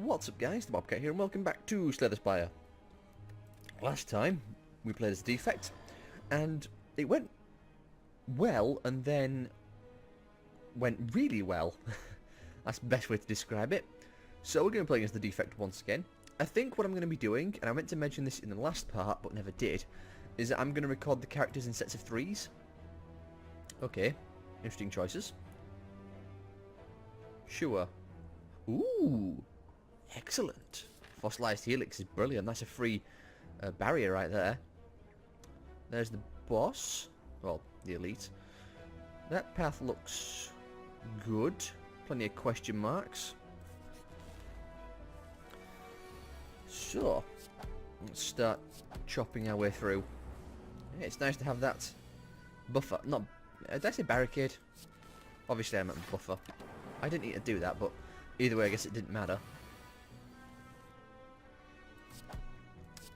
What's up guys, the Bobcat here and welcome back to Spire. Last time we played as Defect and it went well and then went really well. That's the best way to describe it. So we're going to be playing as the Defect once again. I think what I'm going to be doing, and I meant to mention this in the last part but never did, is that I'm going to record the characters in sets of 3s. Okay, interesting choices. Sure. Ooh, excellent. Fossilized helix is brilliant. That's a free barrier right there. There's the boss. Well, the elite. That path looks good. Plenty of question marks. So, let's start chopping our way through. Yeah, it's nice to have that buffer. Not, did I say barricade? Obviously I meant buffer. I didn't need to do that, but either way I guess it didn't matter.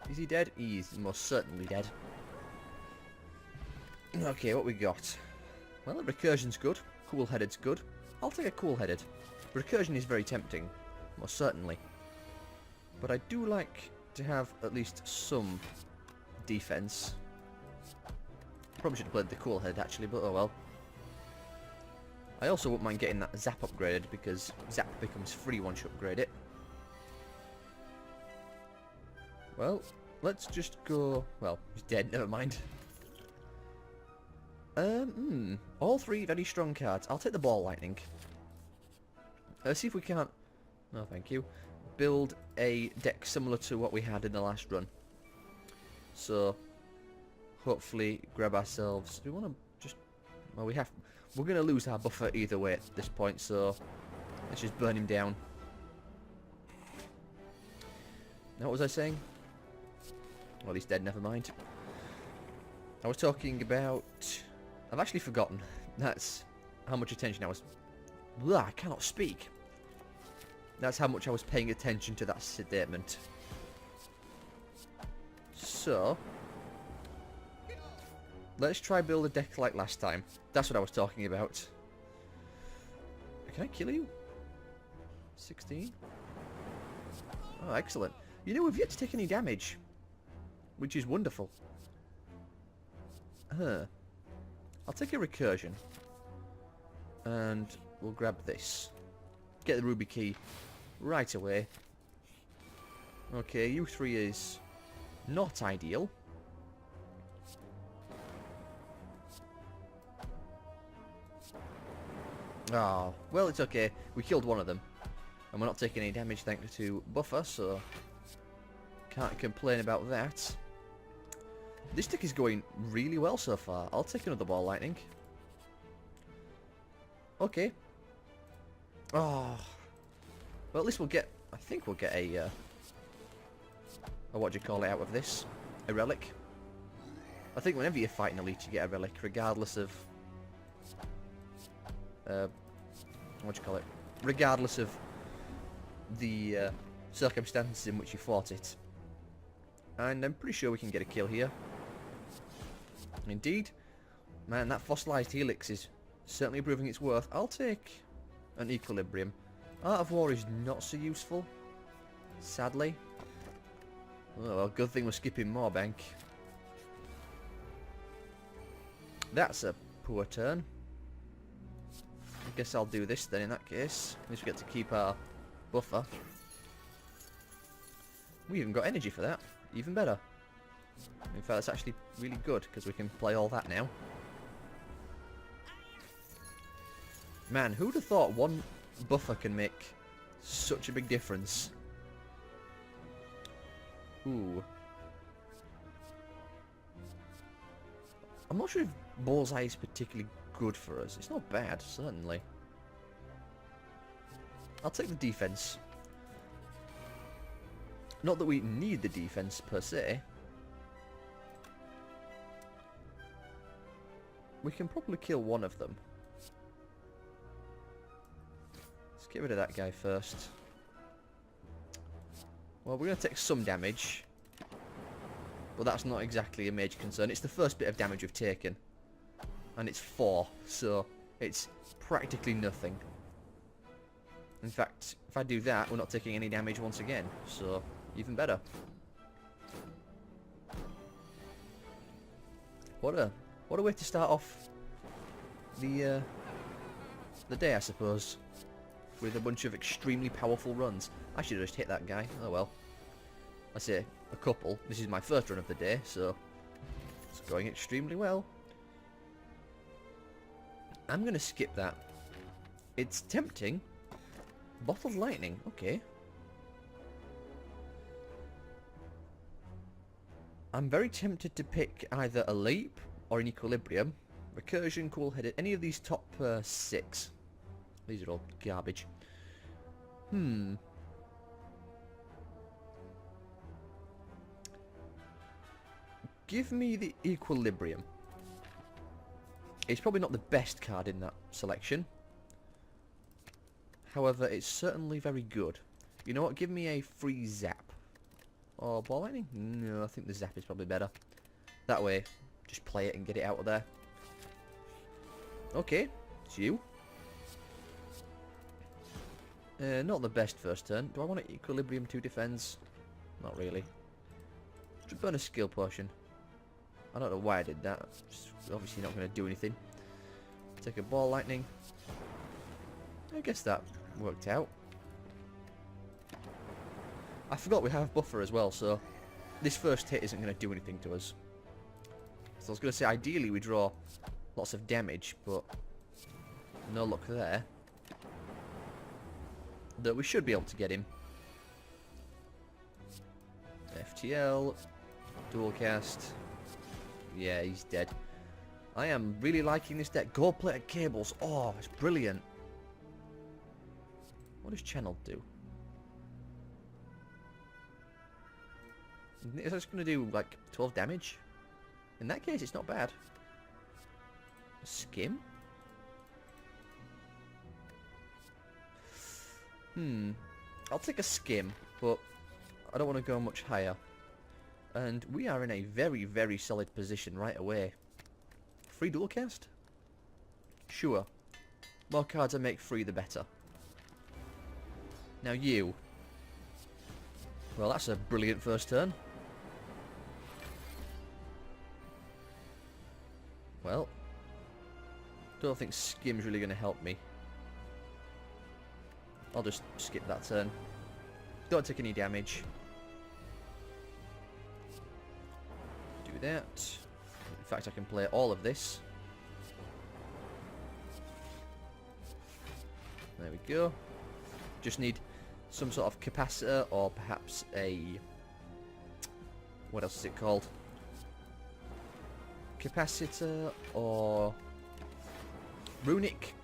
Is he dead? He's most certainly dead. Okay, what we got? Well, recursion's good. Cool-headed's good. I'll take a cool-headed. Recursion is very tempting, most certainly. But I do like to have at least some defense. Probably should have played the cool-headed actually, but oh well. I also wouldn't mind getting that Zap upgraded because Zap becomes free once you upgrade it. Well, let's just go... Well, he's dead, never mind. All three very strong cards. I'll take the Ball Lightning. Let's see if we can't... No, thank you. Build a deck similar to what we had in the last run. So, hopefully grab ourselves... Do we want to just... Well, we have... We're going to lose our buffer either way at this point, so let's just burn him down. Now, what was I saying? Well, he's dead, never mind. I was talking about... I've actually forgotten. That's how much attention I was... Blah, I cannot speak. That's how much I was paying attention to that statement. So... Let's try build a deck like last time. That's what I was talking about. Can I kill you? 16? Oh, excellent. You know, we've yet to take any damage. Which is wonderful. I'll take a recursion. And we'll grab this. Get the ruby key right away. Okay, U3 is not ideal. Oh, well, it's okay. We killed one of them. And we're not taking any damage thanks to buffer, so... Can't complain about that. This deck is going really well so far. I'll take another Ball Lightning. Okay. Oh. Well, at least we'll get... I think we'll get a what do you call it out of this? A relic. I think whenever you're fighting elite, you get a relic, regardless of... what do you call it? Regardless of the circumstances in which you fought it. And I'm pretty sure we can get a kill here. Indeed. Man, that fossilized helix is certainly proving its worth. I'll take an equilibrium. Art of War is not so useful, sadly. Oh, well, good thing we're skipping Moorbank. That's a poor turn. I guess I'll do this then in that case. At least we get to keep our buffer. We even got energy for that. Even better. In fact, that's actually really good because we can play all that now. Man, who'd have thought one buffer can make such a big difference? Ooh. I'm not sure if Bullseye is particularly good for us. It's not bad, certainly. I'll take the defense. Not that we need the defense per se. We can probably kill one of them. Let's get rid of that guy first. Well, we're going to take some damage. But that's not exactly a major concern. It's the first bit of damage we've taken. And it's 4, so it's practically nothing. In fact, if I do that, we're not taking any damage once again, so even better. What a way to start off the day, I suppose, with a bunch of extremely powerful runs. I should have just hit that guy. Oh well. I say a couple. This is my first run of the day, so it's going extremely well. I'm gonna skip that. It's tempting. Bottled lightning, okay. I'm very tempted to pick either a leap or an equilibrium. Recursion, cool-headed, any of these top 6. These are all garbage. Give me the equilibrium. It's probably not the best card in that selection. However, it's certainly very good. You know what? Give me a free zap. Or ball lightning? No, I think the zap is probably better. That way, just play it and get it out of there. Okay, it's you. Not the best first turn. Do I want an equilibrium 2 defense? Not really. Should burn a skill potion. I don't know why I did that. It's obviously not going to do anything. Take a ball lightning. I guess that worked out. I forgot we have buffer as well, so this first hit isn't going to do anything to us. So I was going to say, ideally we draw lots of damage, but no luck there. Though we should be able to get him. FTL, dual cast. Yeah, he's dead. I am really liking this deck. Gold-plated cables. Oh, it's brilliant. What does channel do? Is that going to do like 12 damage? In that case, it's not bad. Skim? I'll take a skim, but I don't want to go much higher. And we are in a very, very solid position right away. Free dual cast? Sure. More cards I make free, the better. Now you. Well, that's a brilliant first turn. Well, don't think skim's really going to help me. I'll just skip that turn. Don't take any damage. Do that. In fact, I can play all of this. There we go. Just need some sort of capacitor, or perhaps a... what else is it called? Capacitor or... runic?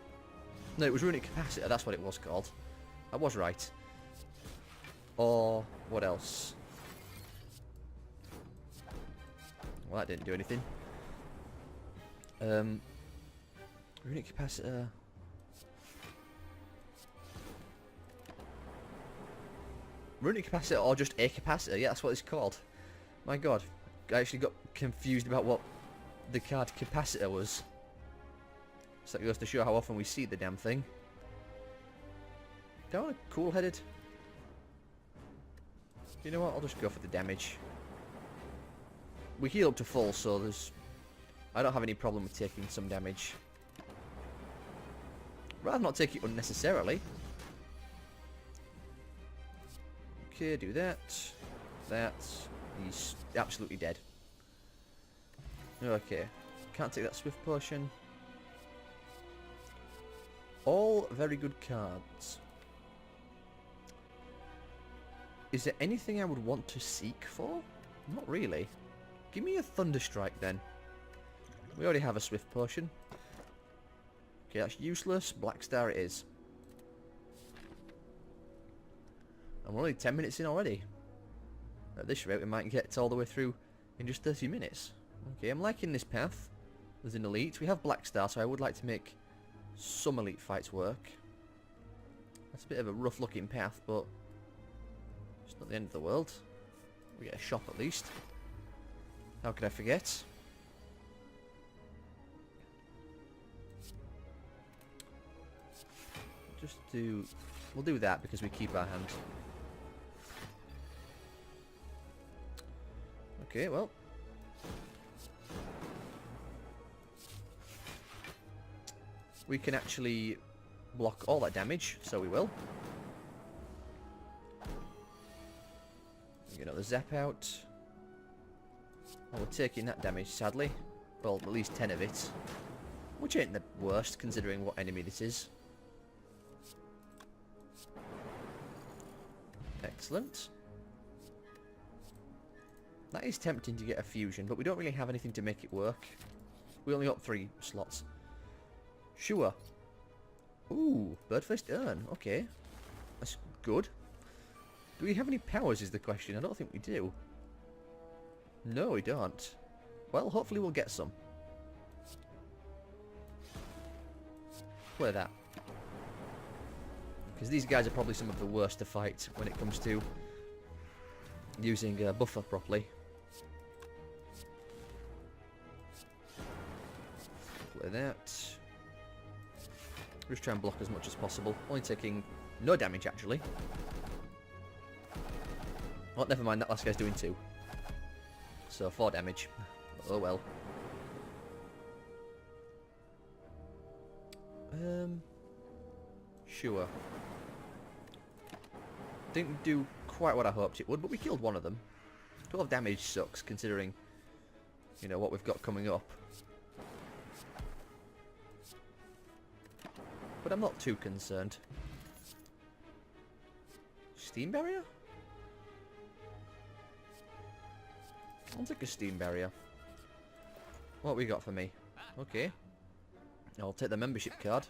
No, it was runic capacitor, that's what it was called. I was right. Or what else? Well, that didn't do anything. Runic capacitor. Runic capacitor or just a capacitor? Yeah, that's what it's called. My god, I actually got confused about what the card capacitor was. So that goes to show how often we see the damn thing. Do I want a cool-headed? You know what? I'll just go for the damage. We heal up to full, so there's... I don't have any problem with taking some damage. Rather not take it unnecessarily. Okay, do that. That. He's absolutely dead. Okay. Can't take that swift potion. All very good cards. Is there anything I would want to seek for? Not really. Give me a Thunderstrike then. We already have a swift potion. Okay, that's useless. Black Star it is. I'm only 10 minutes in already. At this rate, we might get all the way through in just 30 minutes. Okay, I'm liking this path. There's an elite. We have Black Star, so I would like to make some elite fights work. That's a bit of a rough looking path, but it's not the end of the world. We get a shop at least. How could I forget? Just do We'll do that because we keep our hand. Okay, well. We can actually block all that damage, so we will. Get another zap out. Oh, we're taking that damage, sadly. Well, at least 10 of it. Which ain't the worst, considering what enemy this is. Excellent. That is tempting to get a fusion, but we don't really have anything to make it work. We only got 3 slots. Sure. Ooh, bird-faced urn. Okay. That's good. Do we have any powers is the question. I don't think we do. No, we don't. Well, hopefully we'll get some. Play that. Because these guys are probably some of the worst to fight when it comes to using buffer properly. Play that. Just try and block as much as possible. Only taking no damage, actually. Oh, never mind. That last guy's doing 2. So, 4 damage. Oh, well. Sure. Didn't do quite what I hoped it would, but we killed one of them. 12 damage sucks, considering, you know, what we've got coming up. But I'm not too concerned. Steam barrier? I'll take a steam barrier. What have we got for me? Okay. I'll take the membership card.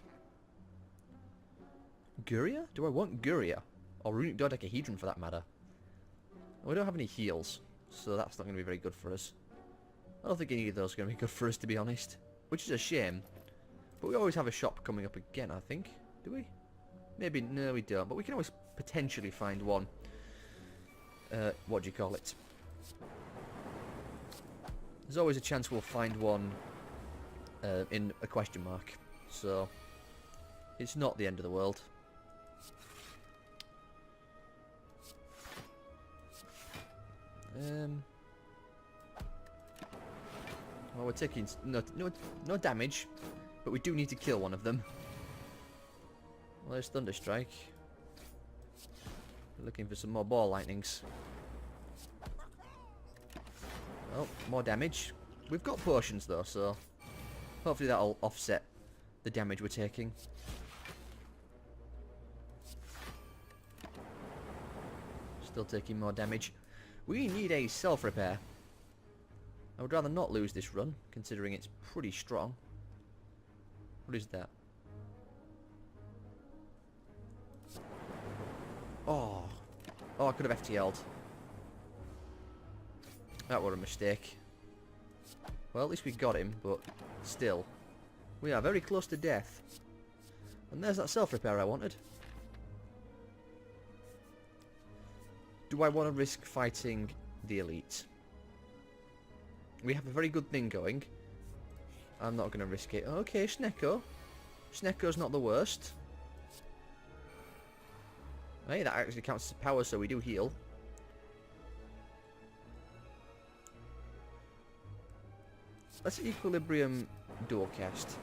Guria? Do I want Guria? Or runic dodecahedron for that matter? We don't have any heals, so that's not going to be very good for us. I don't think any of those are going to be good for us, to be honest. Which is a shame. But we always have a shop coming up again, I think. Do we? Maybe, no we don't. But we can always potentially find one. What do you call it? There's always a chance we'll find one in a question mark. So, it's not the end of the world. Well, we're taking no damage, but we do need to kill one of them. Well, there's Thunderstrike. We're looking for some more ball lightnings. Oh, more damage. We've got potions though, so hopefully that'll offset the damage we're taking. Still taking more damage. We need a self-repair. I would rather not lose this run, considering it's pretty strong. What is that? Oh. Oh, I could have FTL'd. That was a mistake. Well, at least we got him, but still. We are very close to death. And there's that self-repair I wanted. Do I want to risk fighting the elite? We have a very good thing going. I'm not going to risk it. Okay, Snecko. Snecko's not the worst. Hey, that actually counts as power, so we do heal. Let's Equilibrium dual cast.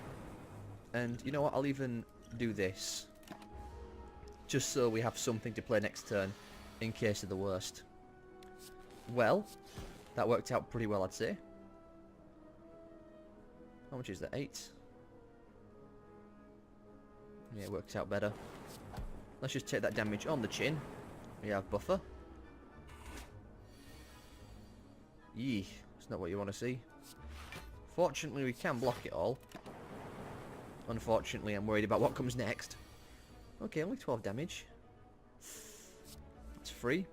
And you know what? I'll even do this. Just so we have something to play next turn in case of the worst. Well, that worked out pretty well, I'd say. How much is that? 8? Yeah, it worked out better. Let's just take that damage on the chin. We have buffer. Yee, it's not what you want to see. Fortunately, we can block it all. Unfortunately, I'm worried about what comes next. Okay, only 12 damage. It's free.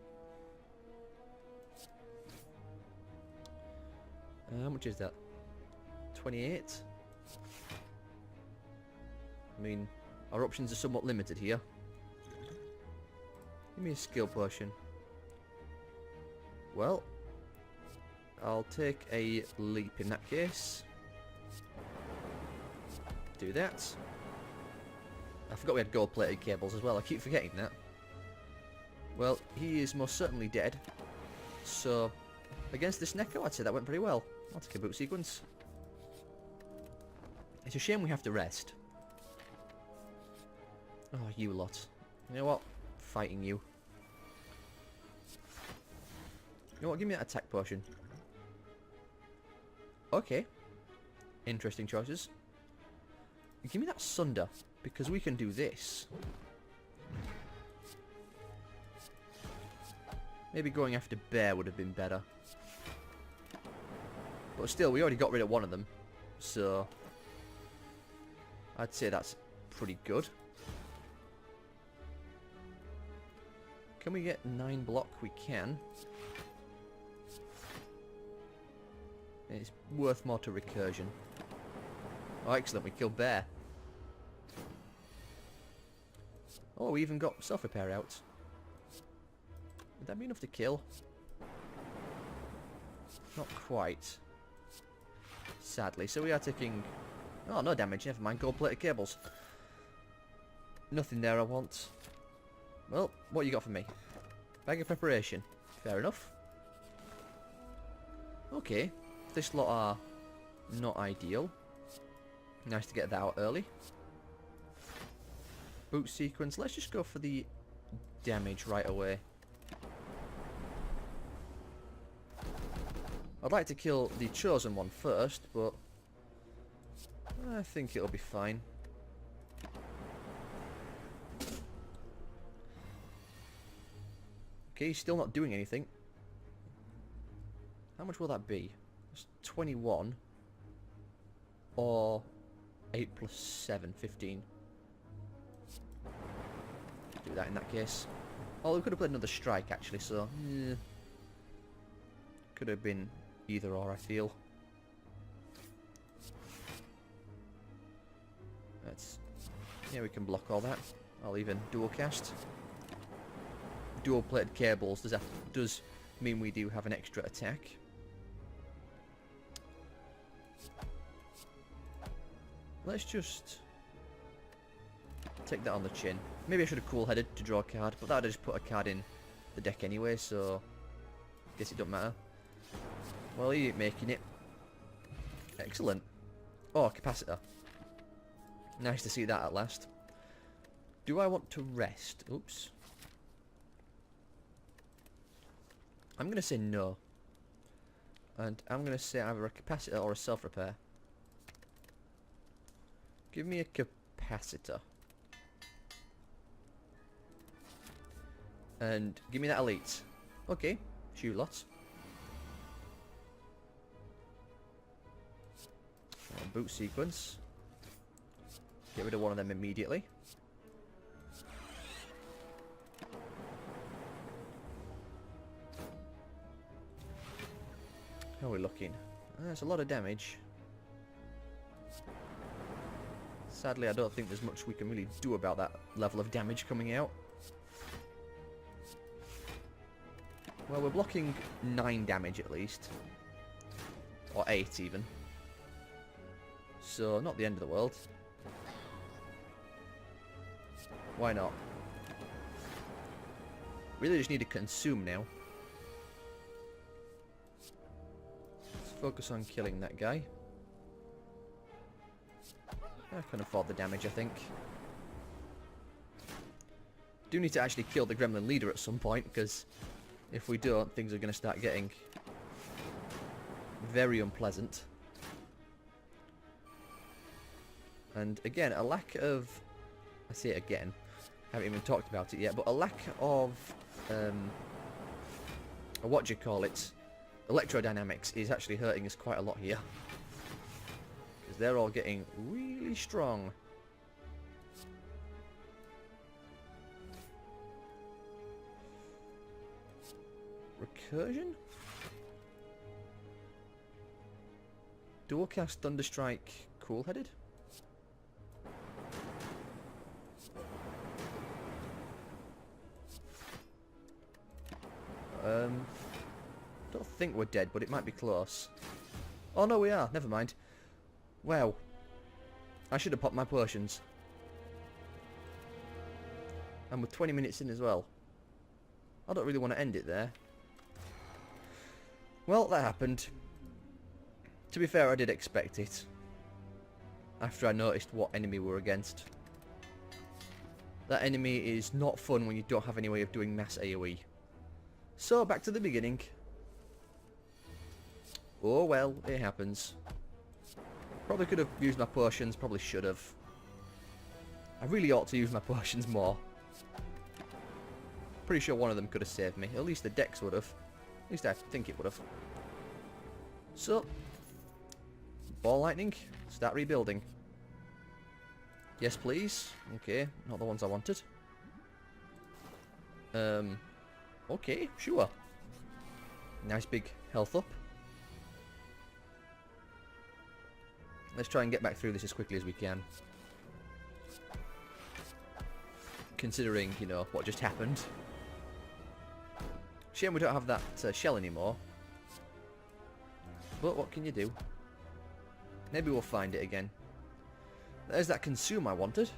How much is that? 28? I mean, our options are somewhat limited here. Give me a skill potion. Well, I'll take a leap in that case. Do that. I forgot we had gold-plated cables as well. I keep forgetting that. Well, he is most certainly dead. So, against this Neko, I'd say that went pretty well. I'll take a boot sequence. It's a shame we have to rest. Oh, you lot. You know what? Fighting you. You know what? Give me that attack potion. Okay. Interesting choices. Give me that Sunder, because we can do this. Maybe going after Bear would have been better. But still, we already got rid of one of them. So, I'd say that's pretty good. Can we get 9 block? We can. It's worth more to recursion. Oh, excellent, we killed Bear. Oh, we even got self-repair out. Would that be enough to kill? Not quite. Sadly. So we are taking... Oh, no damage, never mind. Gold-plated cables. Nothing there I want. Well, what you got for me? Bag of preparation. Fair enough. Okay. This lot are not ideal. Nice to get that out early. Boot sequence. Let's just go for the damage right away. I'd like to kill the chosen one first, but I think it'll be fine. Okay, he's still not doing anything. How much will that be? It's 21. Or 8 plus 7, 15. Do that in that case. Oh, we could have played another strike actually, so... Could have been either or, I feel. Yeah, we can block all that. I'll even dual cast. Dual plated cables does mean we do have an extra attack. Let's just take that on the chin. Maybe I should have cool-headed to draw a card, but that would just put a card in the deck anyway, so I guess it don't matter. Well, he ain't making it. Excellent. Oh, capacitor. Nice to see that at last. Do I want to rest? Oops. I'm going to say no. And I'm going to say either a capacitor or a self-repair. Give me a capacitor. And give me that elite. Okay, shoot lots. Boot sequence. Get rid of one of them immediately. How are we looking? That's a lot of damage. Sadly, I don't think there's much we can really do about that level of damage coming out. Well, we're blocking 9 damage at least. Or 8 even. So, not the end of the world. Why not? Really just need to consume now. Let's focus on killing that guy. I can afford the damage, I think. Do need to actually kill the gremlin leader at some point, because if we don't, things are going to start getting very unpleasant. And again, a lack of... I say it again. I haven't even talked about it yet, but a lack of... what do you call it? Electrodynamics is actually hurting us quite a lot here. Because they're all getting really strong. Recursion? Dual cast Thunderstrike cool-headed? Don't think we're dead, but it might be close. Oh no, we are. Never mind. Wow. I should have popped my potions. And we're 20 minutes in as well. I don't really want to end it there. Well, that happened. To be fair, I did expect it. After I noticed what enemy we're against. That enemy is not fun when you don't have any way of doing mass AoE. So, back to the beginning. Oh well, it happens. Probably could have used my potions, probably should have. I really ought to use my potions more. Pretty sure one of them could have saved me. At least the Dex would have. At least I think it would have. So, ball lightning, start rebuilding. Yes, please. Okay, not the ones I wanted. Okay, sure. Nice big health up. Let's try and get back through this as quickly as we can. Considering, you know, what just happened. Shame we don't have that shell anymore. But what can you do? Maybe we'll find it again. There's that consume I wanted.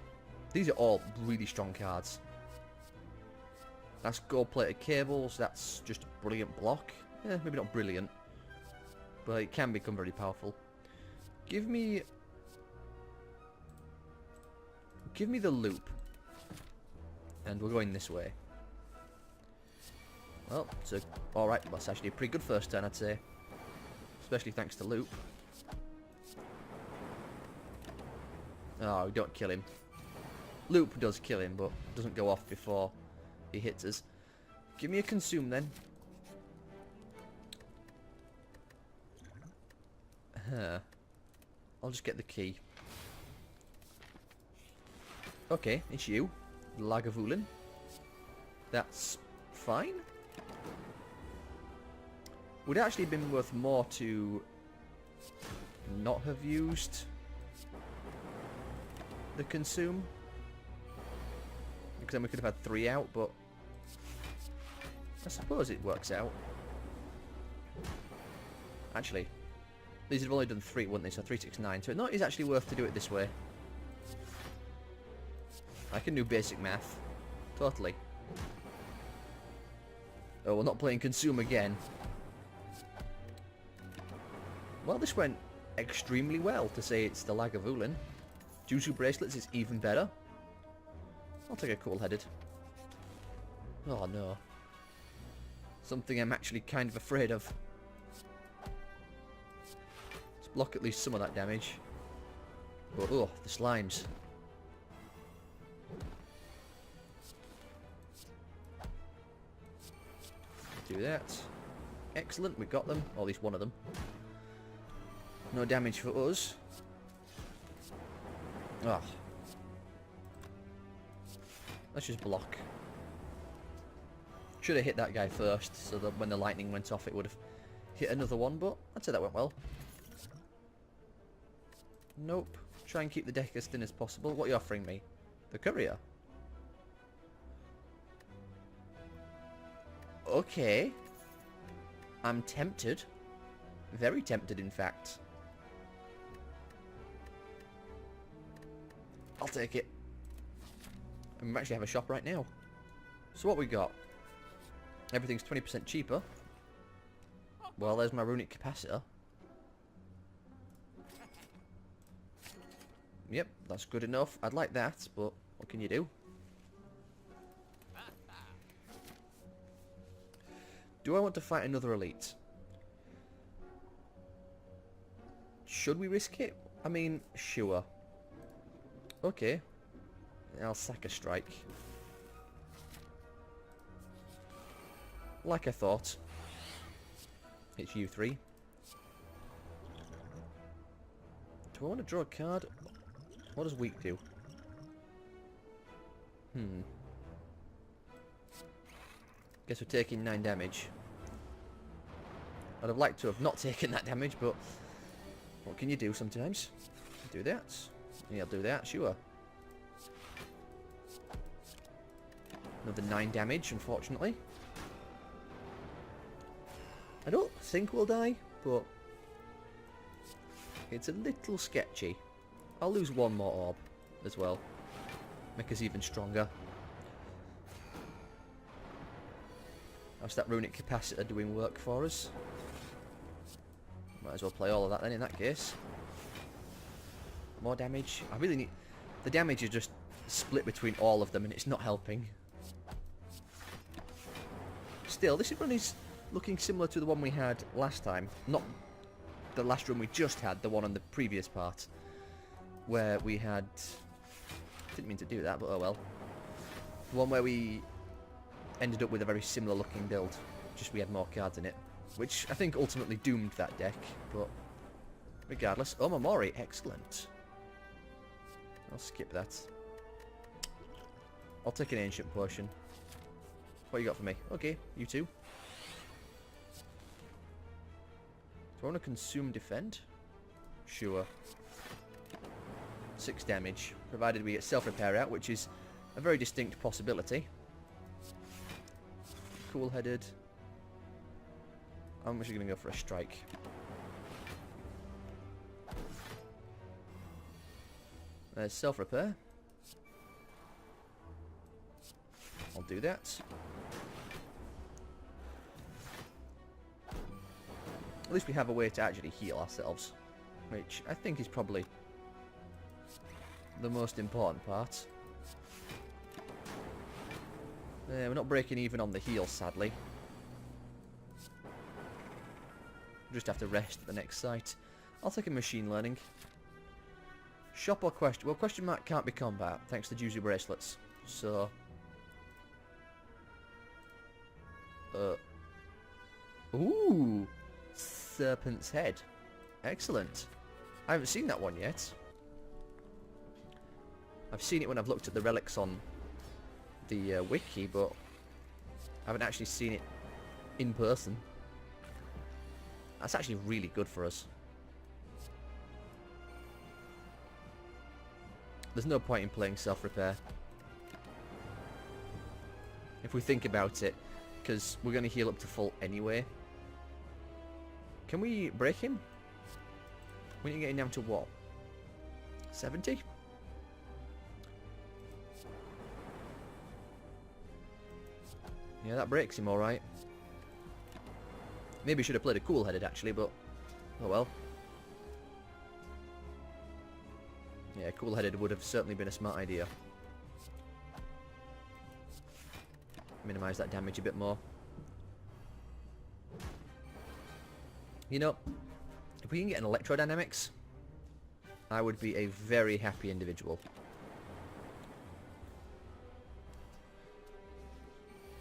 These are all really strong cards. That's gold-plated cables. That's just a brilliant block. Yeah, maybe not brilliant. But it can become very powerful. Give me the loop. And we're going this way. Well, it's alright. That's actually a pretty good first turn, I'd say. Especially thanks to loop. Oh, we don't kill him. Loop does kill him, but doesn't go off before he hits us. Give me a consume then. I'll just get the key. Okay, it's you. Lagavulin. That's fine. Would it actually have been worth more to not have used the consume? Because then we could have had 3 out, but I suppose it works out. Actually, these have only done 3, wouldn't they? So 3, 6, 9. So it is actually worth to do it this way. I can do basic math. Totally. Oh, we're not playing consume again. Well, this went extremely well, to say it's the Lagavulin. Jutsu bracelets is even better. I'll take a cool-headed. Oh no. Something I'm actually kind of afraid of. Let's block at least some of that damage. But oh, the slimes. Do that. Excellent, we got them. Or at least one of them. No damage for us. Oh. Let's just block. Should have hit that guy first, so that when the lightning went off it would have hit another one, but I'd say that went well. Nope. Try and keep the deck as thin as possible. What are you offering me? The courier? Okay. I'm tempted. Very tempted, in fact. I'll take it. And we actually have a shop right now. So what we got? Everything's 20% cheaper. Well, there's my runic capacitor. Yep, that's good enough. I'd like that, but what can you do? Do I want to fight another elite? Should we risk it? I mean, sure. Okay. I'll sack a strike. Like I thought. It's you 3. Do I want to draw a card? What does weak do? Guess we're taking 9 damage. I'd have liked to have not taken that damage, but what can you do sometimes? Do that. Yeah, I'll do that, sure. Another 9 damage, unfortunately. I don't think we'll die, but it's a little sketchy. I'll lose 1 more orb as well. Make us even stronger. How's that runic capacitor doing work for us? Might as well play all of that then in that case. More damage. I really need... The damage is just split between all of them and it's not helping. Still, this run is looking similar to the one we had last time. Not the last run we just had, the one on the previous part. Where we had... Didn't mean to do that, but oh well. The one where we ended up with a very similar looking build. Just we had more cards in it. Which I think ultimately doomed that deck, but regardless. Oh, Momori, excellent. I'll skip that. I'll take an ancient potion. What you got for me? Okay, you too. Do I want to consume defend? Sure. 6 damage, provided we get self-repair out, which is a very distinct possibility. Cool-headed. I'm actually going to go for a strike. There's self-repair. I'll do that. At least we have a way to actually heal ourselves, which I think is probably the most important part. We're not breaking even on the heal, sadly. Just have to rest at the next site. I'll take a machine learning. Shop or question? Well, question mark can't be combat, thanks to Juzu bracelets. So... Ooh! Serpent's head. Excellent. I haven't seen that one yet. I've seen it when I've looked at the relics on the wiki, but I haven't actually seen it in person. That's actually really good for us. There's no point in playing self-repair, if we think about it, because we're going to heal up to full anyway. Can we break him? We need to get him down to what? 70? Yeah, that breaks him alright. Maybe should have played a cool-headed actually, but oh well. Yeah, cool-headed would have certainly been a smart idea. Minimise that damage a bit more. You know, if we can get an electrodynamics, I would be a very happy individual.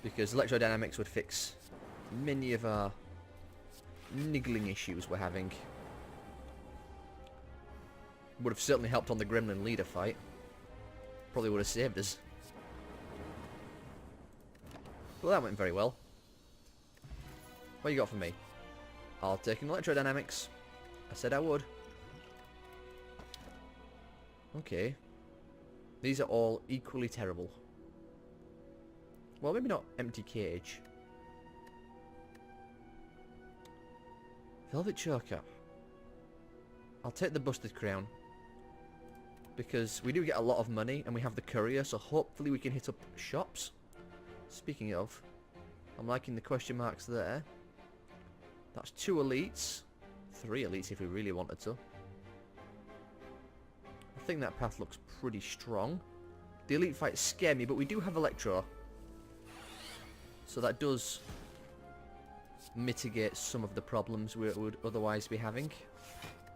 Because electrodynamics would fix many of our niggling issues we're having. Would have certainly helped on the Gremlin leader fight. Probably would have saved us. Well, that went very well. What you got for me? I'll take an electrodynamics. I said I would. Okay. These are all equally terrible. Well, maybe not empty cage. Velvet choker. I'll take the busted crown. Because we do get a lot of money and we have the courier, so hopefully we can hit up shops. Speaking of, I'm liking the question marks there. That's 2 elites. 3 elites if we really wanted to. I think that path looks pretty strong. The elite fights scare me, but we do have Electro. So that does mitigate some of the problems we would otherwise be having.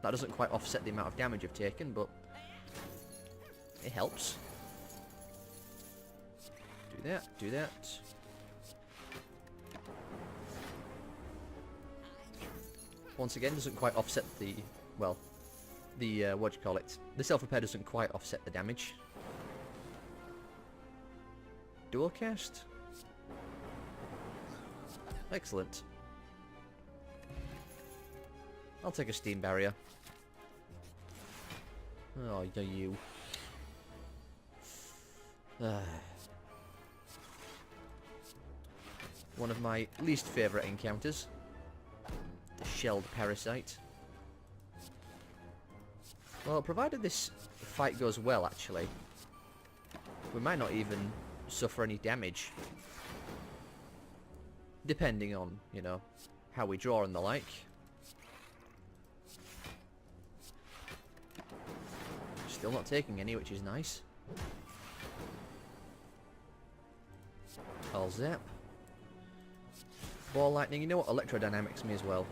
That doesn't quite offset the amount of damage I've taken, but it helps. Do that, do that. Once again, doesn't quite offset the, well, the, what do you call it? The self-repair doesn't quite offset the damage. Dual cast? Excellent. I'll take a steam barrier. Oh, yeah, you. One of my least favourite encounters. The shelled parasite. Well, provided this fight goes well, actually, we might not even suffer any damage. depending on, you know, how we draw and the like. Still not taking any, which is nice. I'll zap. Ball lightning, you know what? Electrodynamics me as well.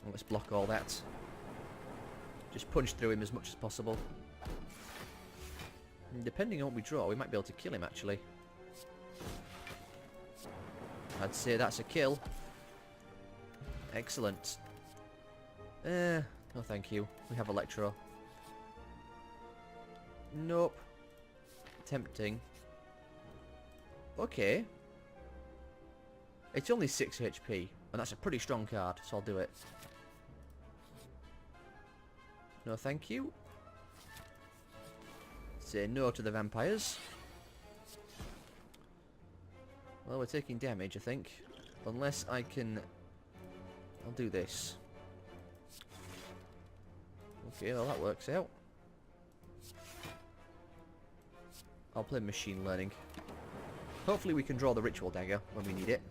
Let's block all that. Just punch through him as much as possible. And depending on what we draw, we might be able to kill him actually. I'd say that's a kill. Excellent. No thank you. We have Electro. Nope. Tempting. Okay. It's only 6 HP, and that's a pretty strong card, so I'll do it. No thank you. Say no to the vampires. Well, we're taking damage, I think. Unless I can... I'll do this. Okay, well that works out. I'll play machine learning. Hopefully we can draw the ritual dagger when we need it.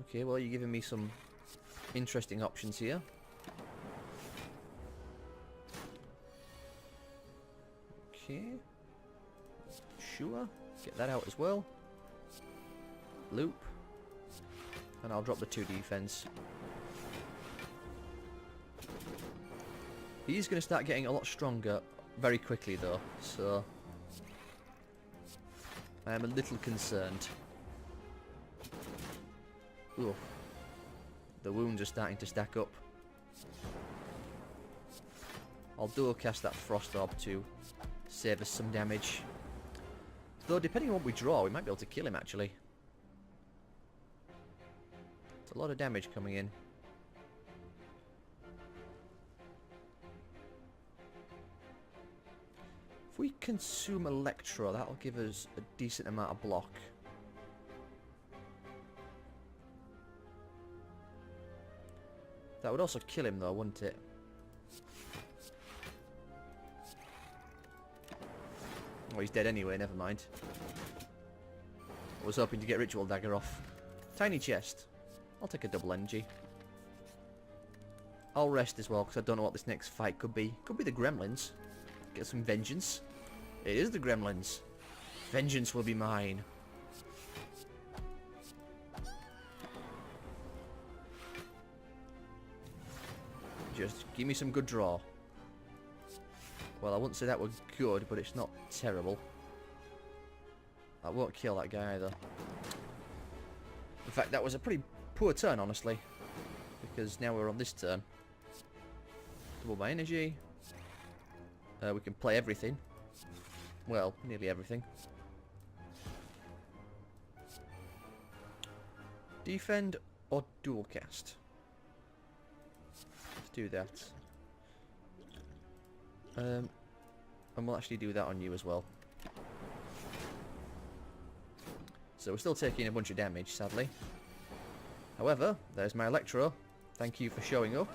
Okay, well you're giving me some interesting options here. Okay. Sure. Get that out as well. Loop. And I'll drop the 2 defense. He's going to start getting a lot stronger very quickly though, so I am a little concerned. Oof. The wounds are starting to stack up. I'll dual cast that Frost Orb to save us some damage. Though depending on what we draw, we might be able to kill him actually. It's a lot of damage coming in. If we consume Electro, that'll give us a decent amount of block. That would also kill him though, wouldn't it? Oh, he's dead anyway, never mind. I was hoping to get Ritual Dagger off. Tiny chest. I'll take a double energy. I'll rest as well, because I don't know what this next fight could be. Could be the Gremlins. Get some vengeance. It is the Gremlins. Vengeance will be mine. Just give me some good draw. Well, I wouldn't say that was good, but it's not terrible. I won't kill that guy either. In fact, that was a pretty poor turn, honestly. Because now we're on this turn. Double my energy. We can play everything. Well, nearly everything. Defend or dual cast? Let's do that. And we'll actually do that on you as well. So we're still taking a bunch of damage, sadly. However, there's my Electro. Thank you for showing up.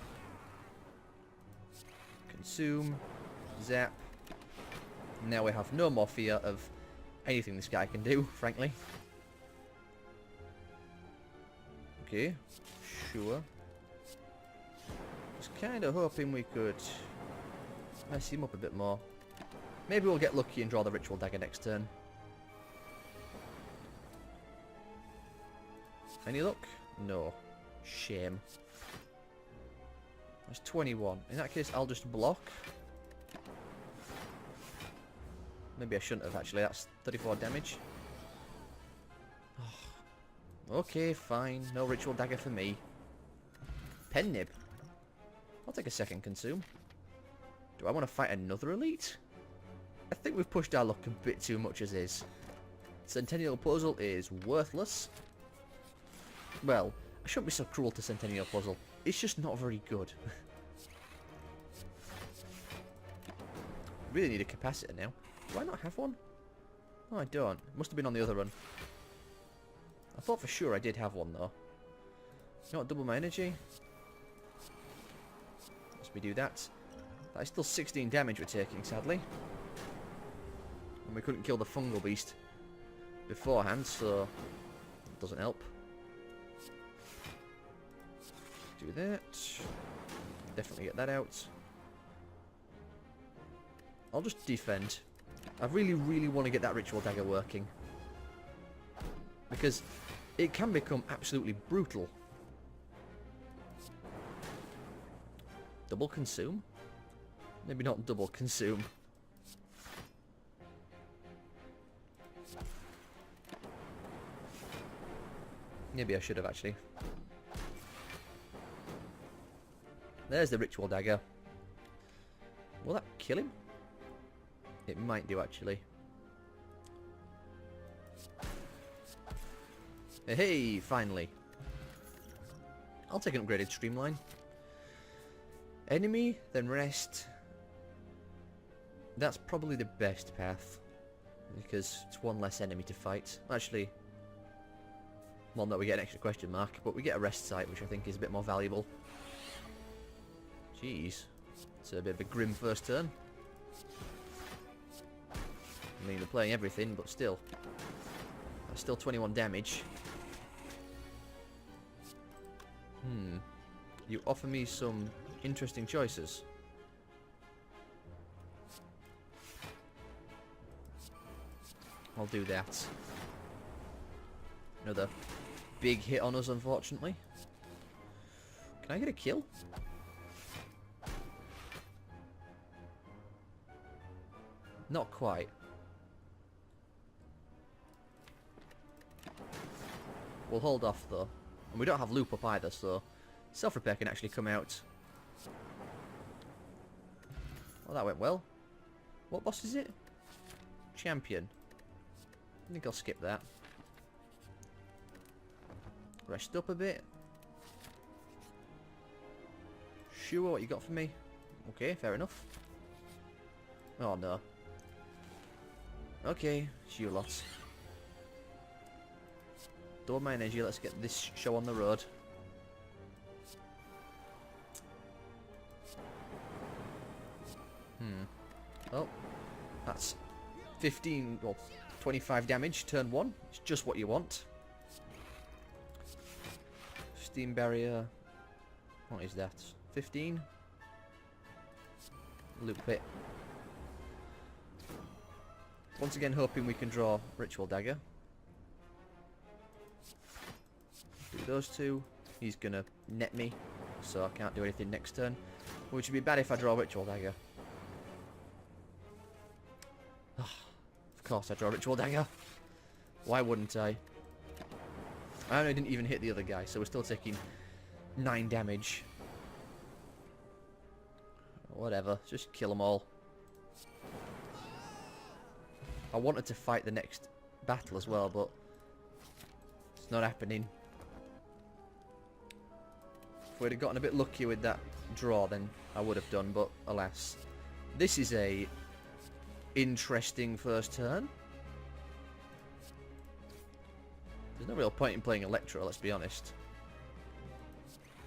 Consume. Zap. Now we have no more fear of anything this guy can do, frankly. Okay, sure. Was kind of hoping we could mess him up a bit more. Maybe we'll get lucky and draw the Ritual Dagger next turn. Any luck? No. Shame. That's 21. In that case, I'll just block. Maybe I shouldn't have, actually. That's 34 damage. Oh. Okay, fine. No Ritual Dagger for me. Pen Nib. I'll take a second consume. Do I want to fight another elite? I think we've pushed our luck a bit too much as is. Centennial Puzzle is worthless. Well, I shouldn't be so cruel to Centennial Puzzle. It's just not very good. Really need a capacitor now. Do I not have one? No, I don't. Must have been on the other run. I thought for sure I did have one though. You know what? Double my energy. Let's me do that. That is still 16 damage we're taking, sadly. And we couldn't kill the fungal beast. beforehand, so it doesn't help. Do that. Definitely get that out. I'll just defend. I really, really want to get that ritual dagger working. Because it can become absolutely brutal. Double consume? Maybe not double consume. Maybe I should have actually. There's the ritual dagger. Will that kill him? It might do actually. Hey, finally. I'll take an upgraded streamline. Enemy, then rest. That's probably the best path. Because it's one less enemy to fight. Actually, well, no, we get an extra question mark, but we get a rest site, which I think is a bit more valuable. Jeez. It's a bit of a grim first turn. I mean, they're playing everything, but still. That's still 21 damage. You offer me some interesting choices. I'll do that. Another big hit on us, unfortunately. Can I get a kill? Not quite. We'll hold off though. And we don't have loop up either, so self-repair can actually come out. Well, that went well. What boss is it? Champion. I think I'll skip that. Rest up a bit. Sure, what you got for me? Okay, fair enough. Oh no. Okay, it's you lots. Don't mind energy, let's get this show on the road. Oh, that's 15, well, 25 damage, turn 1. It's just what you want. Steam barrier. What is that? 15? Loop it. Once again, hoping we can draw Ritual Dagger. Do those two. He's gonna net me, so I can't do anything next turn. Which would be bad if I draw Ritual Dagger. Of course I draw Ritual Dagger. Why wouldn't I? I didn't even hit the other guy, so we're still taking 9 damage. Whatever, just kill them all. I wanted to fight the next battle as well, but it's not happening. If we'd have gotten a bit lucky with that draw, then I would have done, but alas. This is a interesting first turn. There's no real point in playing Electro, let's be honest.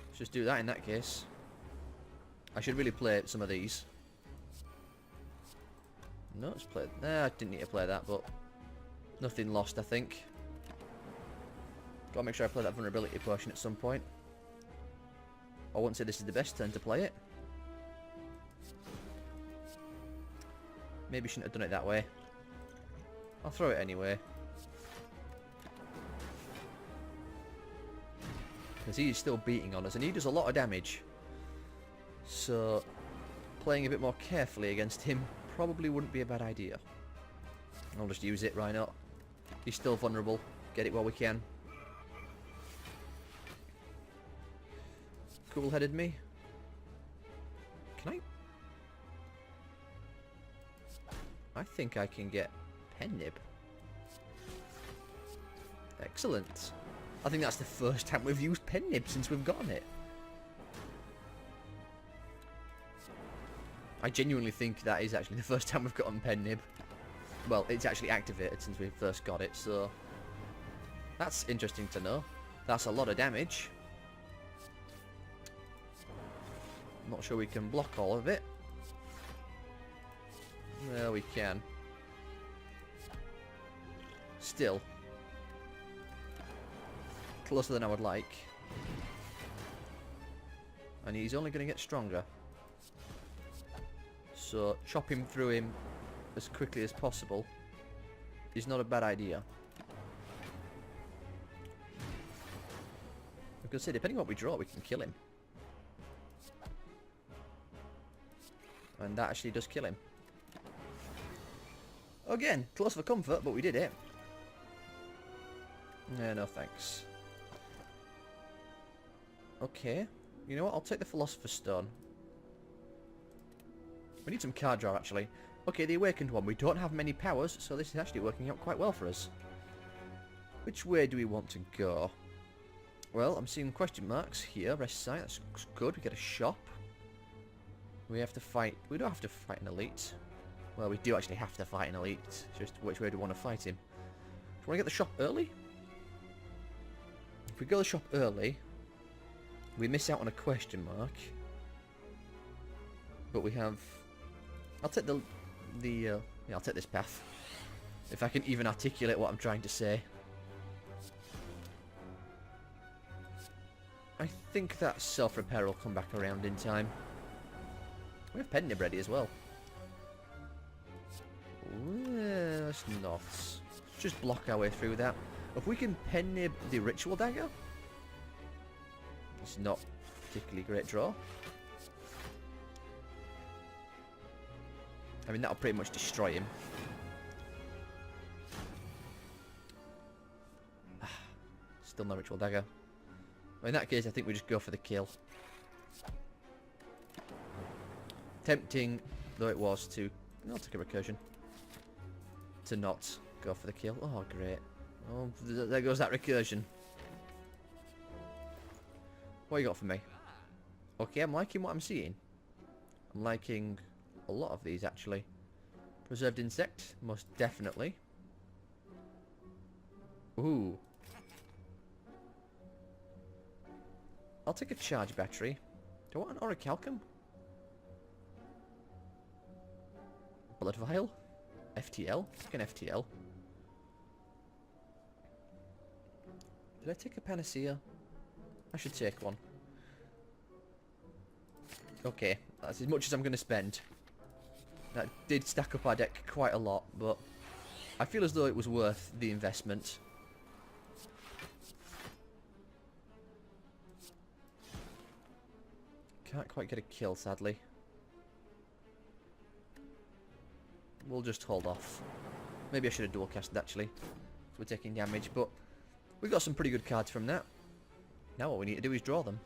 Let's just do that in that case. I should really play some of these. No, let's play... Nah, I didn't need to play that, but nothing lost, I think. Gotta make sure I play that vulnerability potion at some point. I wouldn't say this is the best turn to play it. Maybe shouldn't have done it that way. I'll throw it anyway. Because he is still beating on us, and he does a lot of damage. So, playing a bit more carefully against him probably wouldn't be a bad idea. I'll just use it, why not? He's still vulnerable. Get it while we can. Cool-headed me. Can I? I think I can get Pen Nib. Excellent. I think that's the first time we've used Pen Nib since we've gotten it. I genuinely think that is actually the first time we've gotten Pen Nib. Well, it's actually activated since we first got it, so that's interesting to know. That's a lot of damage. I'm not sure we can block all of it. Well, we can. still closer than I would like. And he's only going to get stronger. So chopping through him as quickly as possible is not a bad idea. I'm going to say, depending on what we draw, we can kill him. And that actually does kill him. Again, close for comfort, but we did it. Yeah, no thanks. Okay. You know what? I'll take the Philosopher's Stone. We need some card draw, actually. Okay, the Awakened one. We don't have many powers, so this is actually working out quite well for us. Which way do we want to go? Well, I'm seeing question marks here. Rest site. That's good. We get a shop. We have to fight. We don't have to fight an elite. Well, we do actually have to fight an elite. It's just which way do we want to fight him? Do we want to get the shop early? If we go to the shop early, we miss out on a question mark. But we have... I'll take yeah, I'll take this path. If I can even articulate what I'm trying to say. I think that self-repair will come back around in time. We have pen nib ready as well. Well, let's not. Just block our way through that. If we can pen nib the ritual dagger, it's not a particularly great draw. I mean, that'll pretty much destroy him. Still no ritual dagger. Well, in that case, I think we just go for the kill. Tempting though it was to... I'll take a recursion. To not go for the kill. Oh, great. Oh, there goes that recursion. What you got for me? Okay, I'm liking what I'm seeing. I'm liking a lot of these, actually. Preserved insect, most definitely. Ooh. I'll take a charge battery. Do I want an orichalcum? Blood vial? FTL? Take an FTL. Did I take a panacea? I should take one. Okay, that's as much as I'm going to spend. That did stack up our deck quite a lot, but I feel as though it was worth the investment. Can't quite get a kill, sadly. We'll just hold off. Maybe I should have dual casted, actually. If we're taking damage, but we got some pretty good cards from that. Now what we need to do is draw them.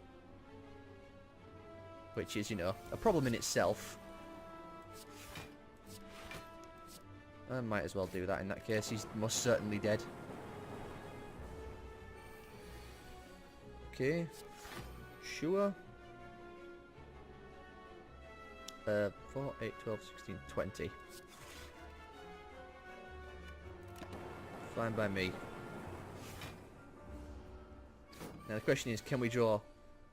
Which is, you know, a problem in itself. I might as well do that in that case. He's most certainly dead. Okay. Sure. 4, 8, 12, 16, 20. Fine by me. Now the question is, can we draw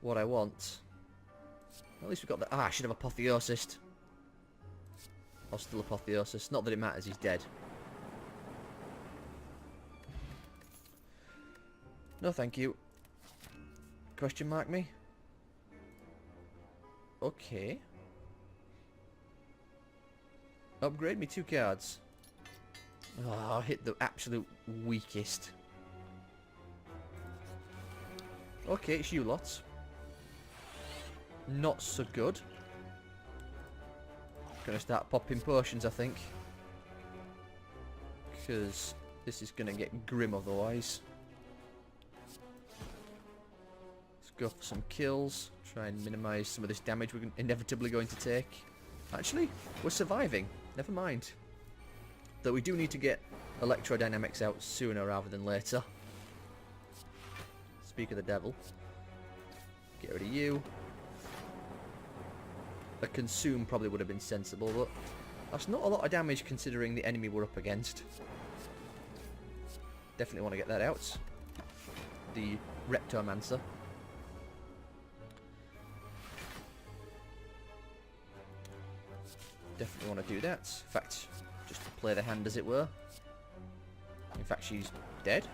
what I want? At least we've got the... Ah, I should have apotheosised. Hostile apotheosis. Not that it matters, he's dead. No thank you. Question mark me? Okay. Upgrade me 2 cards. Oh, I hit the absolute weakest. Okay, it's you lots. Not so good. Gonna start popping potions, I think. Because this is gonna get grim otherwise. Let's go for some kills. Try and minimise some of this damage we're inevitably going to take. Actually, we're surviving. Never mind. Though we do need to get electrodynamics out sooner rather than later. Speak of the devil. Get rid of you. A consume probably would have been sensible, but that's not a lot of damage considering the enemy we're up against. Definitely want to get that out. The Reptomancer. Definitely want to do that. In fact, just to play the hand as it were. In fact, she's dead.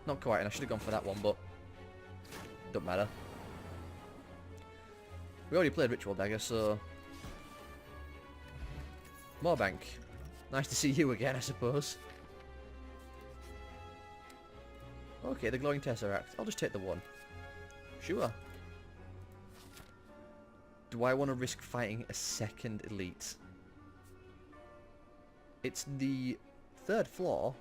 Not quite, and I should have gone for that one, but don't matter. We already played Ritual Dagger, so... Moorbank. Nice to see you again, I suppose. Okay, the glowing tesseract. I'll just take the one. Sure. Do I want to risk fighting a second elite? It's the 3rd floor,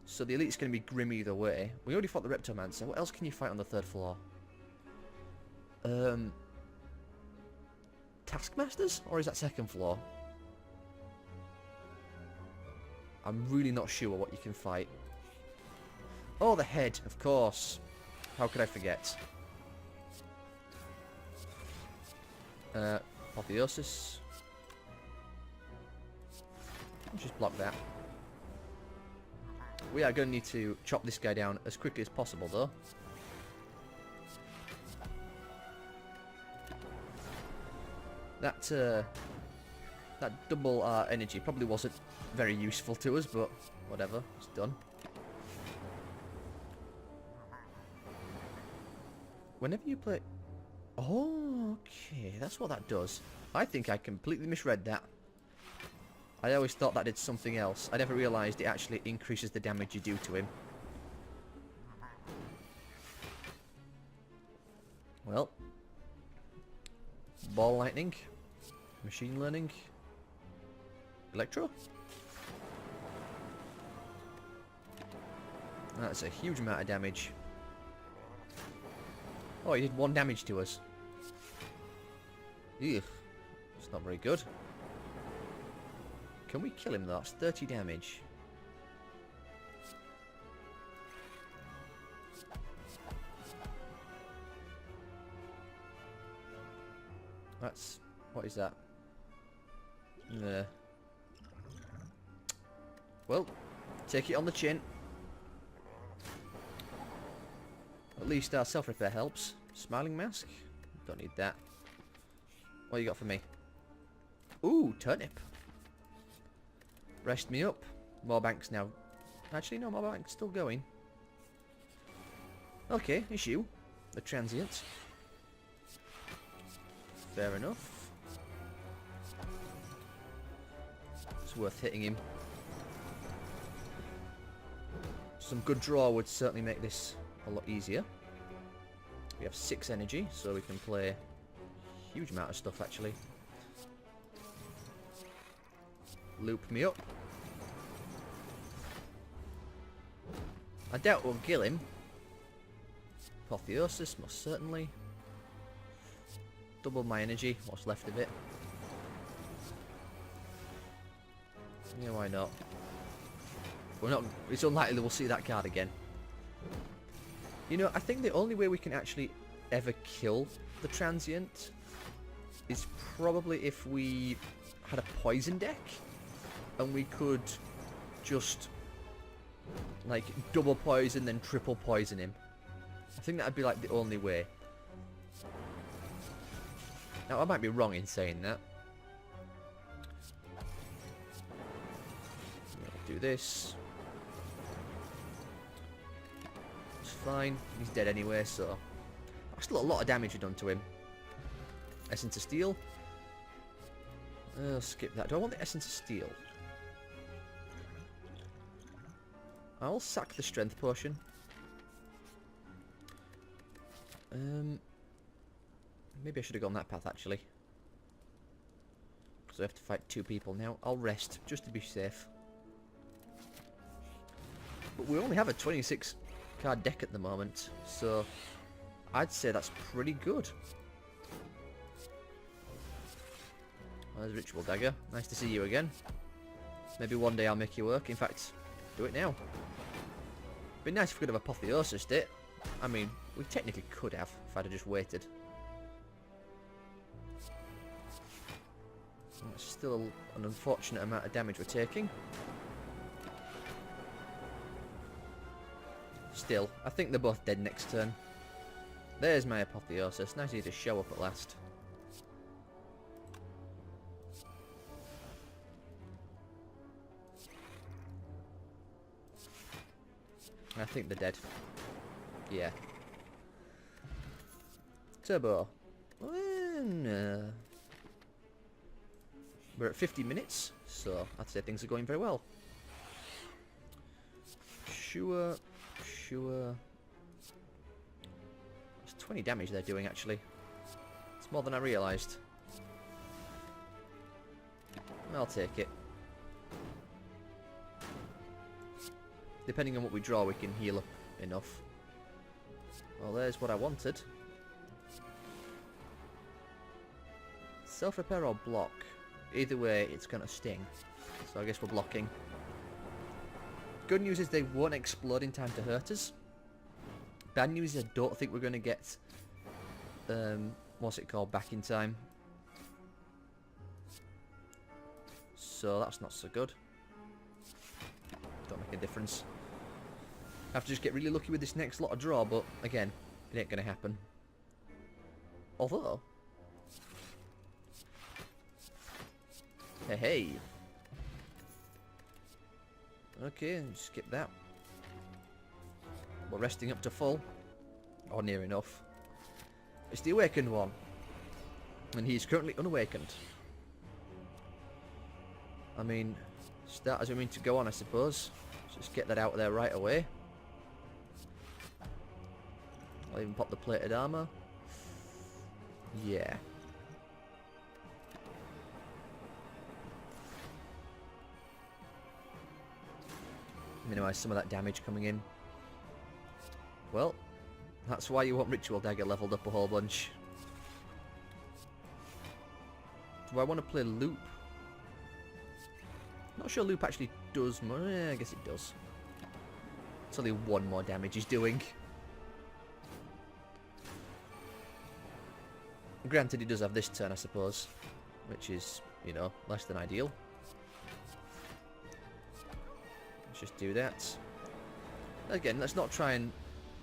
so the elite's going to be grim either way. We already fought the Reptomancer. What else can you fight on the 3rd floor? Taskmasters? Or is that 2nd floor? I'm really not sure what you can fight. Oh, the head, of course. How could I forget? Apotheosis. I'll just block that. We are going to need to chop this guy down as quickly as possible, though. That double energy probably wasn't very useful to us, but whatever, it's done. Whenever you play... Oh, okay, that's what that does. I think I completely misread that. I always thought that did something else. I never realised it actually increases the damage you do to him. Well. Ball lightning. Machine learning. Electro. That's a huge amount of damage. Oh, he did 1 damage to us. Eugh. It's not very good. Can we kill him though? That's 30 damage. That's... what is that? Well, take it on the chin. At least our self-repair helps. Smiling mask? Don't need that. What you got for me? Ooh, turnip. Rest me up. Moorbank's now... Actually, no, Moorbank's still going. Okay, issue. The transient. Fair enough. It's worth hitting him. Some good draw would certainly make this a lot easier. We have 6 energy, so we can play a huge amount of stuff actually. Loop me up. I doubt we'll kill him. Apotheosis, most certainly. Double my energy, what's left of it. Yeah, why not? We're not. It's unlikely we'll see that card again. You know, I think the only way we can actually ever kill the transient is probably if we had a poison deck and we could just like double poison then triple poison him. I think that'd be like the only way. Now I might be wrong in saying that. Do this. It's fine. He's dead anyway, so still a lot of damage done to him. Essence of Steel. Skip that. Do I want the Essence of Steel? I'll sack the Strength Potion. Maybe I should have gone that path actually. Because I have to fight 2 people now. I'll rest just to be safe. But we only have a 26 card deck at the moment, so I'd say that's pretty good. Well, there's Ritual Dagger. Nice to see you again. Maybe one day I'll make you work. In fact, do it now. Be nice if we could have Apotheosis it. I mean, we technically could have if I'd have just waited. It's still an unfortunate amount of damage we're taking. Still, I think they're both dead next turn. There's my Apotheosis. Nice of you to show up at last. I think they're dead. Yeah. Turbo. No. We're at 50 minutes, so I'd say things are going very well. Sure. It's 20 damage they're doing, actually. It's more than I realised. I'll take it. Depending on what we draw, we can heal up enough. Well, there's what I wanted. Self-repair or block? Either way, it's going to sting. So I guess we're blocking. Good news is they won't explode in time to hurt us. Bad news is I don't think we're going to get... what's it called? Back in time. So that's not so good. Don't make a difference. Have to just get really lucky with this next lot of draw, but again, it ain't going to happen. Although... Hey. Okay, skip that. We're resting up to full. Or near enough. It's the awakened one. And he's currently unawakened. I mean, start as we mean to go on, I suppose. Just get that out there right away. I'll even pop the plated armor. Yeah. Minimise some of that damage coming in. Well, that's why you want Ritual Dagger leveled up a whole bunch. Do I want to play Loop? Not sure Loop actually does more. I guess it does. It's only one more damage he's doing. Granted, he does have this turn, I suppose. Which is, you know, less than ideal. Let's just do that. Again, let's not try and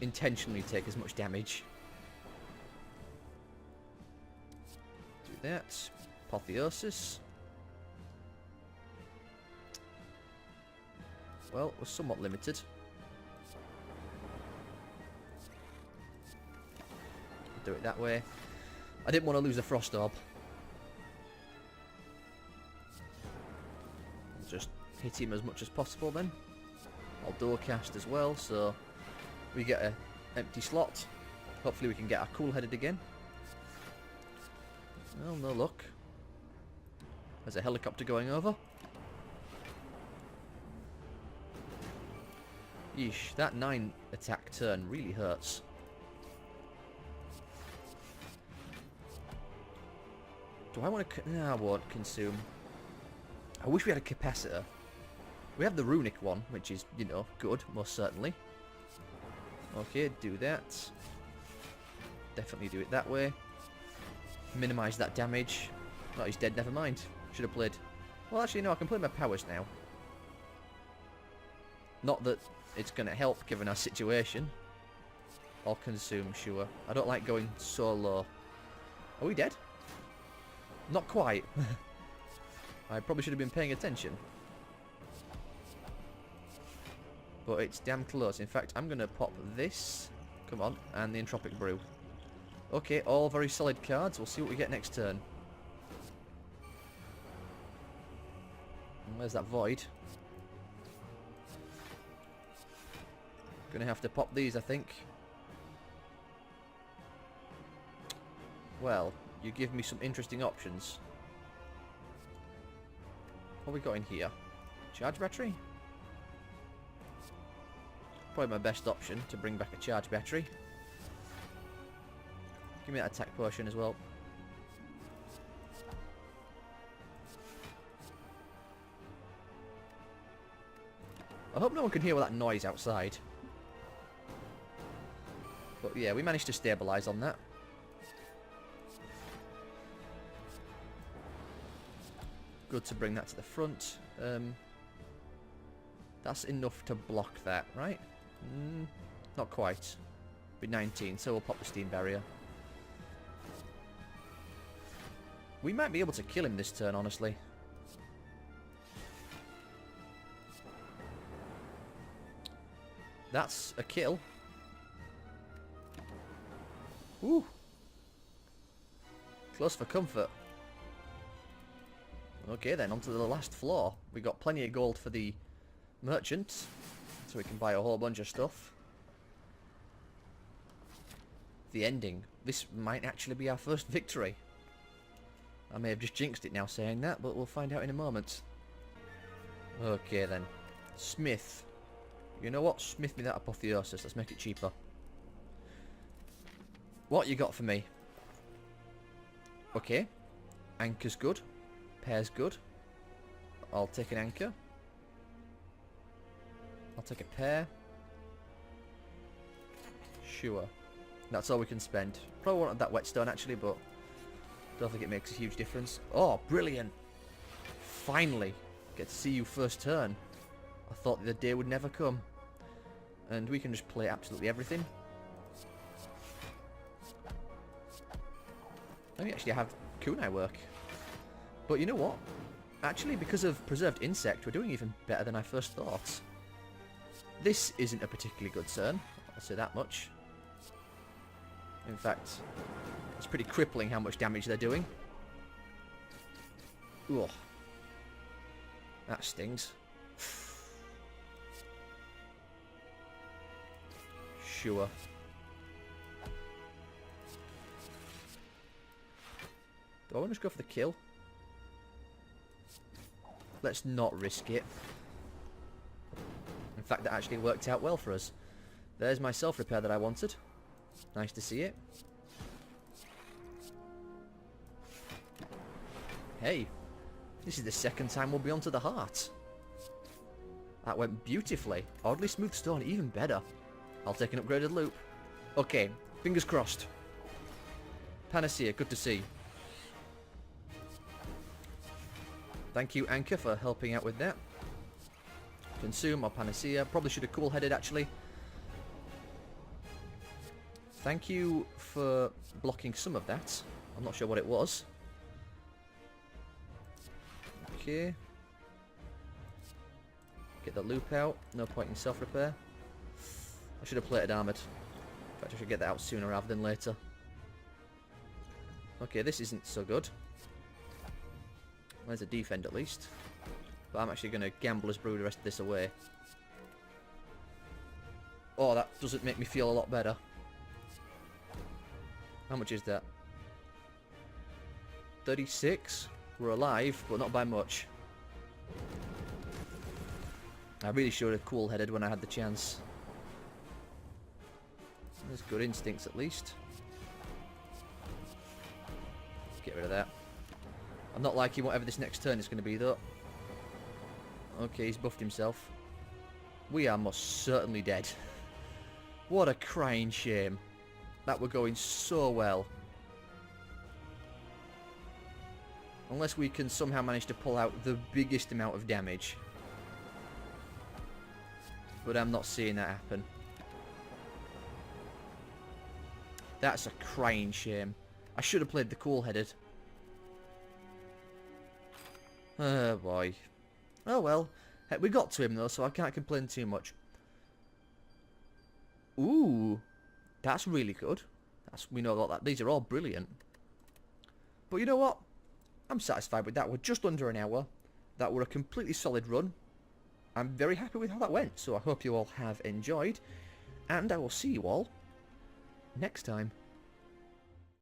intentionally take as much damage. Do that. Apotheosis. Well, we're somewhat limited. Do it that way. I didn't want to lose the Frost Orb. Just hit him as much as possible then. I'll dual cast as well, so we get an empty slot. Hopefully we can get our cool-headed again. Well, no luck. There's a helicopter going over. Yeesh, that 9 attack turn really hurts. Do I want to... No, I won't consume. I wish we had a capacitor. We have the runic one, which is, you know, good, most certainly. Okay, do that. Definitely do it that way. Minimise that damage. Oh, he's dead, never mind. Should have played... Well, actually, no, I can play my powers now. Not that it's going to help, given our situation. Or consume, sure. I don't like going so low. Are we dead? Not quite. I probably should have been paying attention. But it's damn close. In fact, I'm going to pop this. Come on. And the Entropic Brew. Okay, all very solid cards. We'll see what we get next turn. And where's that Void? Gonna have to pop these, I think. Well, you give me some interesting options. What we got in here? Charge battery? Probably my best option to bring back a charge battery. Give me that attack potion as well. I hope no one can hear all that noise outside. But yeah, we managed to stabilise on that. Good to bring that to the front. That's enough to block that, right? Not quite. Be 19, so we'll pop the steam barrier. We might be able to kill him this turn, honestly. That's a kill. Ooh. Close for comfort. Okay then, on to the last floor. We got plenty of gold for the merchants, so we can buy a whole bunch of stuff. The ending. This might actually be our first victory. I may have just jinxed it now saying that, but we'll find out in a moment. Okay then. Smith. You know what? Smith me that apotheosis. Let's make it cheaper. What you got for me? Okay. Anchor's good. Pear's good. I'll take an anchor. I'll take a pear. Sure. That's all we can spend. Probably wanted that whetstone actually, but don't think it makes a huge difference. Oh, brilliant! Finally, get to see you first turn. I thought the day would never come. And we can just play absolutely everything. Let me actually have kunai work. But you know what? Actually, because of preserved insect, we're doing even better than I first thought. This isn't a particularly good turn, I'll say that much. In fact, it's pretty crippling how much damage they're doing. Ugh. That stings. Sure. Do I want to just go for the kill? Let's not risk it. In fact, that actually worked out well for us. There's my self-repair that I wanted. Nice to see it. Hey, this is the second time we'll be onto the heart. That went beautifully. Oddly smooth stone, even better. I'll take an upgraded loop. Okay, fingers crossed. Panacea, good to see. Thank you, Anchor, for helping out with that. Consume or Panacea. Probably should have cool-headed, actually. Thank you for blocking some of that. I'm not sure what it was. Okay. Get the loop out. No point in self-repair. I should have plated armoured. In fact, I should get that out sooner rather than later. Okay, this isn't so good. There's a defend at least. But I'm actually going to Gambler's Brew the rest of this away. Oh, that doesn't make me feel a lot better. How much is that? 36? We're alive, but not by much. I really should have cool-headed when I had the chance. There's good instincts at least. Get rid of that. I'm not liking whatever this next turn is going to be though. Okay, he's buffed himself. We are most certainly dead. What a crying shame. That were going so well. Unless we can somehow manage to pull out the biggest amount of damage. But I'm not seeing that happen. That's a crying shame. I should have played the cool-headed. Oh boy. Oh well. Heck, we got to him though, so I can't complain too much. Ooh. That's really good. We know about that. These are all brilliant. But you know what? I'm satisfied with that. We're just under an hour. That were a completely solid run. I'm very happy with how that went. So I hope you all have enjoyed. And I will see you all next time.